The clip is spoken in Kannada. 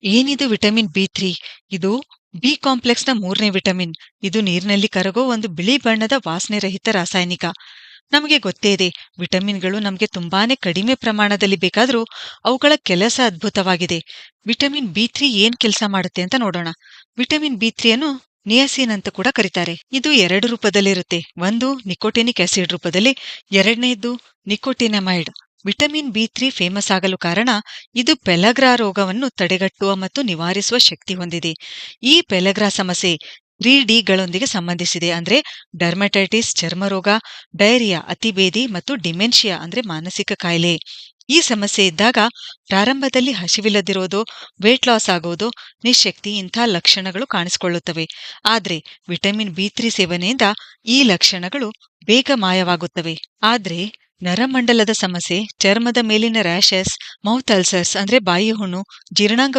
ಏನಿದು ವಿಟಮಿನ್ ಬಿ3? ಇದು ಬಿ ಕಾಂಪ್ಲೆಕ್ಸ್ನ 3ನೇ ವಿಟಮಿನ್. ಇದು ನೀರಿನಲ್ಲಿ ಕರಗೋ ಒಂದು ಬಿಳಿ ಬಣ್ಣದ ವಾಸನೆ ರಹಿತ ರಾಸಾಯನಿಕ. ನಮಗೆ ಗೊತ್ತೇ ಇದೆ, ವಿಟಮಿನ್ಗಳು ನಮಗೆ ತುಂಬಾನೇ ಕಡಿಮೆ ಪ್ರಮಾಣದಲ್ಲಿ ಬೇಕಾದ್ರೂ ಅವುಗಳ ಕೆಲಸ ಅದ್ಭುತವಾಗಿದೆ. ವಿಟಮಿನ್ ಬಿ3 ಏನ್ ಕೆಲಸ ಮಾಡುತ್ತೆ ಅಂತ ನೋಡೋಣ. ವಿಟಮಿನ್ ಬಿ3 ಅನ್ನು ನಿಯಾಸಿನ್ ಅಂತ ಕೂಡ ಕರೀತಾರೆ. ಇದು 2 ರೂಪದಲ್ಲಿರುತ್ತೆ. ಒಂದು ನಿಕೋಟಿನಿಕ್ ಆಸಿಡ್ ರೂಪದಲ್ಲಿ, ಎರಡನೇದು ನಿಕೋಟಿನಮೈಡ್. ವಿಟಮಿನ್ ಬಿ3 ಫೇಮಸ್ ಆಗಲು ಕಾರಣ ಇದು ಪೆಲಗ್ರಾ ರೋಗವನ್ನು ತಡೆಗಟ್ಟುವ ಮತ್ತು ನಿವಾರಿಸುವ ಶಕ್ತಿ ಹೊಂದಿದೆ. ಈ ಪೆಲಗ್ರಾ ಸಮಸ್ಯೆ 3ಡಿಗಳೊಂದಿಗೆ ಸಂಬಂಧಿಸಿದೆ. ಅಂದ್ರೆ ಡರ್ಮಟೈಟಿಸ್ ಚರ್ಮರೋಗ, ಡಯರಿಯಾ ಅತಿಬೇದಿ ಮತ್ತು ಡಿಮೆನ್ಷಿಯಾ ಅಂದ್ರೆ ಮಾನಸಿಕ ಕಾಯಿಲೆ. ಈ ಸಮಸ್ಯೆ ಇದ್ದಾಗ ಪ್ರಾರಂಭದಲ್ಲಿ ಹಸಿವಿಲ್ಲದಿರೋದು, ವೇಟ್ ಲಾಸ್ ಆಗೋದು, ನಿಶ್ಶಕ್ತಿ ಇಂಥ ಲಕ್ಷಣಗಳು ಕಾಣಿಸಿಕೊಳ್ಳುತ್ತವೆ. ಆದ್ರೆ ವಿಟಮಿನ್ ಬಿ3 ಸೇವನೆಯಿಂದ ಈ ಲಕ್ಷಣಗಳು ಬೇಗ ಮಾಯವಾಗುತ್ತವೆ. ಆದ್ರೆ ನರಮಂಡಲದ ಸಮಸ್ಯೆ, ಚರ್ಮದ ಮೇಲಿನ ರ್ಯಾಷಸ್, ಮೌತ್ ಅಲ್ಸರ್ಸ್ ಅಂದ್ರೆ ಬಾಯಿ ಹುಣ್ಣು, ಜೀರ್ಣಾಂಗ